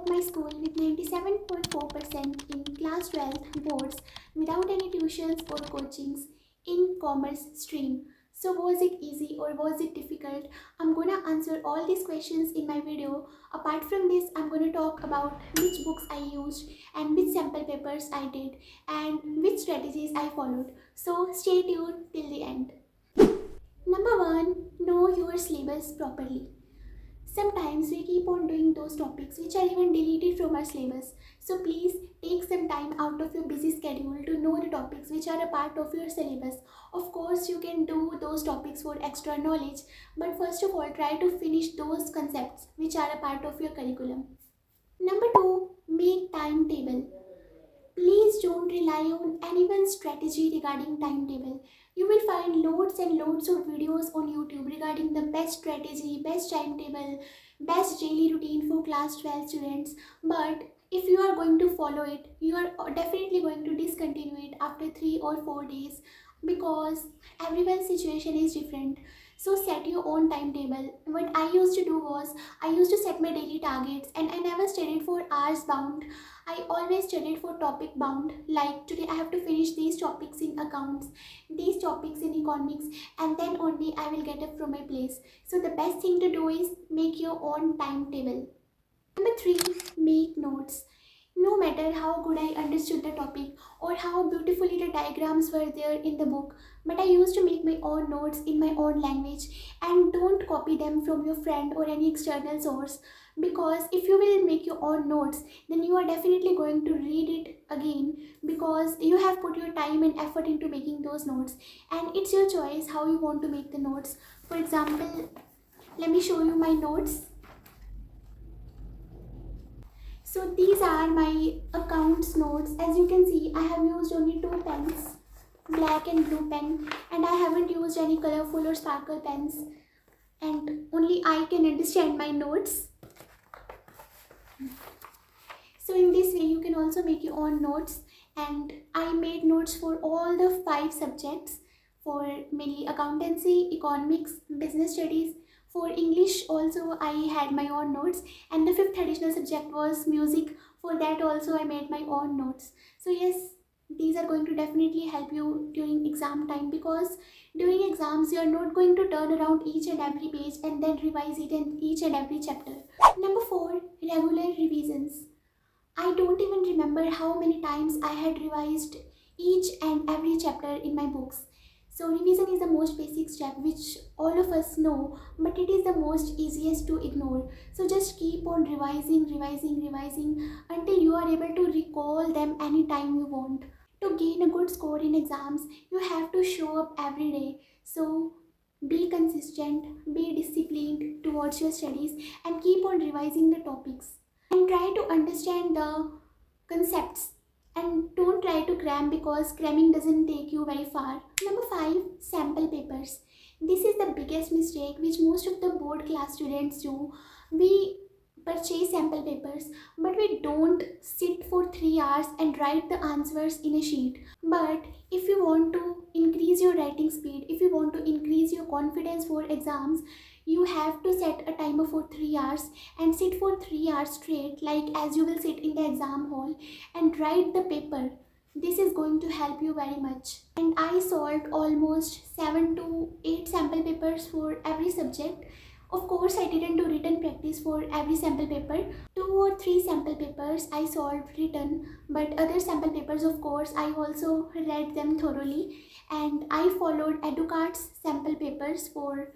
top my school with 97.4% in class 12th boards without any tuitions or coachings in commerce stream. So was it easy or was it difficult? I'm gonna answer all these questions in my video. Apart from this, I'm gonna talk about which books I used and which sample papers I did and which strategies I followed. So stay tuned till the end. Number 1, know your syllabus properly. Sometimes we keep on doing those topics which are even deleted from our syllabus. So please take some time out of your busy schedule to know the topics which are a part of your syllabus. Of course, you can do those topics for extra knowledge, but first of all, try to finish those concepts which are a part of your curriculum. Number 2, make timetable. Please don't rely on anyone's strategy regarding timetable. You will find loads and loads of videos on YouTube regarding the best strategy, best timetable, best daily routine for class 12 students. But if you are going to follow it, you are definitely going to discontinue it after 3 or 4 days because everyone's situation is different. So set your own timetable. What I used to do was I used to set my daily targets and I never studied for hours bound. I always studied for topic bound, like today I have to finish these topics in accounts, these topics in economics, and then only I will get up from my place. So the best thing to do is make your own timetable. Number 3, make notes. No matter how good I understood the topic or how beautifully the diagrams were there in the book, but I used to make my own notes in my own language, and don't copy them from your friend or any external source, because if you will make your own notes, then you are definitely going to read it again because you have put your time and effort into making those notes, and it's your choice how you want to make the notes. For example, let me show you my notes. So these are my accounts notes. As you can see, I have used only 2 pens, black and blue pen, and I haven't used any colorful or sparkle pens, and only I can understand my notes. So in this way you can also make your own notes, and I made notes for all the 5 subjects, for mainly accountancy, economics, business studies. For English also I had my own notes, and the 5th additional subject was music. For that also I made my own notes. So yes, these are going to definitely help you during exam time, because during exams you are not going to turn around each and every page and then revise it in each and every chapter. Number 4, regular revisions. I don't even remember how many times I had revised each and every chapter in my books. So revision is the most basic step which all of us know, but it is the most easiest to ignore. So just keep on revising until you are able to recall them anytime you want. To gain a good score in exams, you have to show up every day. So be consistent, be disciplined towards your studies, and keep on revising the topics. And try to understand the concepts, and don't try to cram because cramming doesn't take you very far. Number 5, sample papers. This is the biggest mistake which most of the board class students do. We purchase sample papers, but we don't sit for 3 hours and write the answers in a sheet. But if you want to increase your writing speed, if you want to increase your confidence for exams, you have to set a timer for 3 hours and sit for 3 hours straight, like as you will sit in the exam hall, and write the paper. This is going to help you very much. And I solved almost 7 to 8 sample papers for every subject. Of course, I didn't do written practice for every sample paper. 2 or 3 sample papers I solved written, but other sample papers, of course, I also read them thoroughly, and I followed EduCart's sample papers for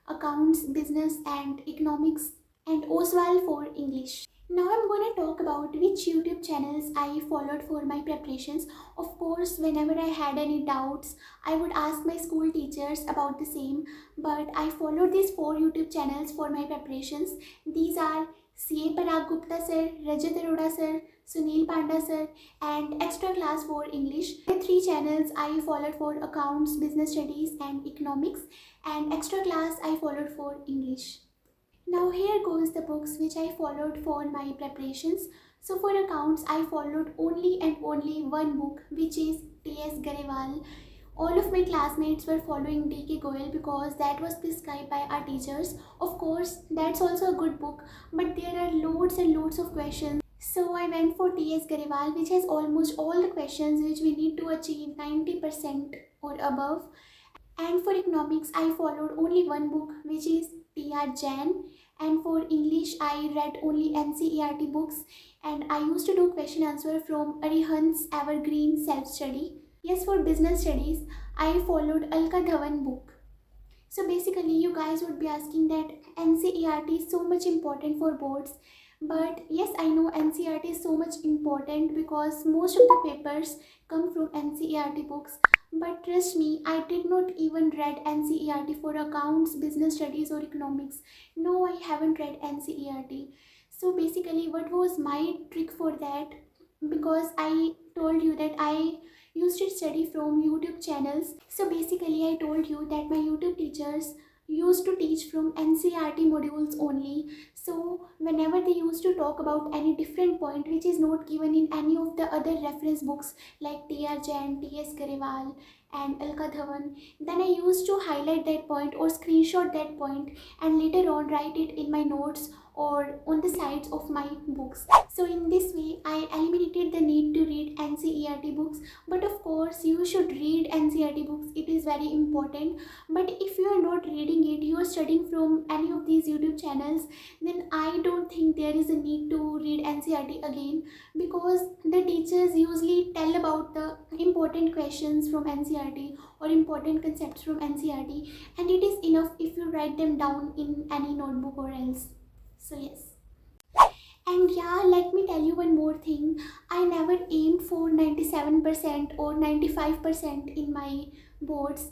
accounts, business and economics, and Oswald for English. Now I'm going to talk about which YouTube channels I followed for my preparations. Of course, whenever I had any doubts, I would ask my school teachers about the same, but I followed these 4 YouTube channels for my preparations. These are CA Parag Gupta sir, Rajat Arora sir, Sunil Panda sir, and Extra Class for English. The 3 channels I followed for accounts, business studies and economics, and Extra Class I followed for English. Now here goes the books which I followed for my preparations. So for accounts, I followed only and only one book, which is T.S. Garewal, All of my classmates were following D.K. Goyal because that was prescribed by our teachers. Of course, that's also a good book, but there are loads and loads of questions. So I went for T.S. Garewal, which has almost all the questions which we need to achieve 90% or above. And for economics, I followed only one book, which is T.R. Jain. And for English, I read only NCERT books, and I used to do question answer from Arihant's Evergreen Self Study. Yes, for business studies, I followed Alka Dhawan book. So basically, you guys would be asking that NCERT is so much important for boards. But yes, I know NCERT is so much important because most of the papers come from NCERT books. But trust me, I did not even read NCERT for accounts, business studies or economics. No, I haven't read NCERT. So basically, what was my trick for that? Because I told you that I used to study from YouTube channels. So basically, I told you that my YouTube teachers used to teach from NCERT modules only. So whenever they used to talk about any different point which is not given in any of the other reference books like T.R. Jain, T.S. Garewal and Alka Dhawan, then I used to highlight that point or screenshot that point and later on write it in my notes or on the sides of my books. So in this way, I eliminated the need to read NCERT books. But of course, you should read NCERT books. It is very important. But if you are not reading it, you are studying from any of these YouTube channels, then I don't think there is a need to read NCERT again, because the teachers usually tell about the important questions from NCERT or important concepts from NCERT, and it is enough if you write them down in any notebook or else. So yes. And yeah, let me tell you one more thing. I never aimed for 97% or 95% in my boards.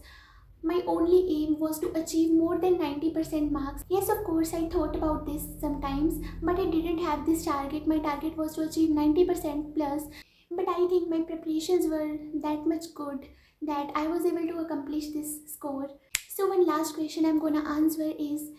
My only aim was to achieve more than 90% marks. Yes, of course, I thought about this sometimes, but I didn't have this target. My target was to achieve 90% plus. But I think my preparations were that much good that I was able to accomplish this score. So one last question I'm gonna answer is,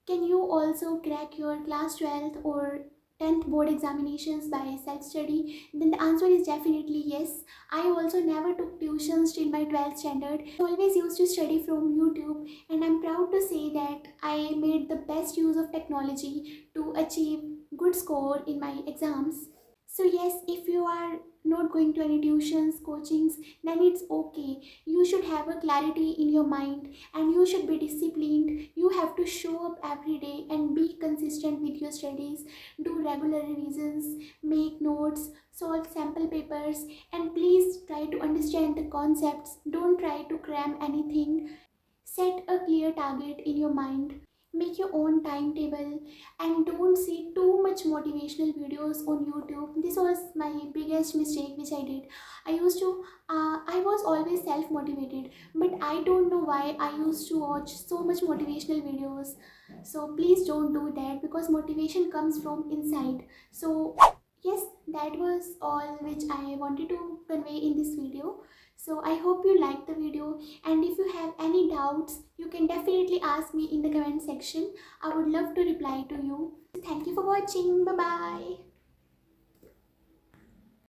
can you also crack your class 12th or 10th board examinations by self-study? Then the answer is definitely yes. I also never took tuitions till my 12th standard. I always used to study from YouTube, and I'm proud to say that I made the best use of technology to achieve good score in my exams. So yes, if you are not going to any tuitions, coachings, then it's okay. You should have a clarity in your mind and you should be disciplined. You have to show up every day and be consistent with your studies. Do regular revisions, make notes, solve sample papers, and please try to understand the concepts. Don't try to cram anything. Set a clear target in your mind. Make your own timetable and don't see too much motivational videos on YouTube. This was my biggest mistake which I did. I was always self-motivated, but I don't know why I used to watch so much motivational videos. So please don't do that because motivation comes from inside. So yes, that was all which I wanted to convey in this video. So I hope you liked the video, and if you have any doubts, you can definitely ask me in the comment section. I would love to reply to you. Thank you for watching. Bye bye.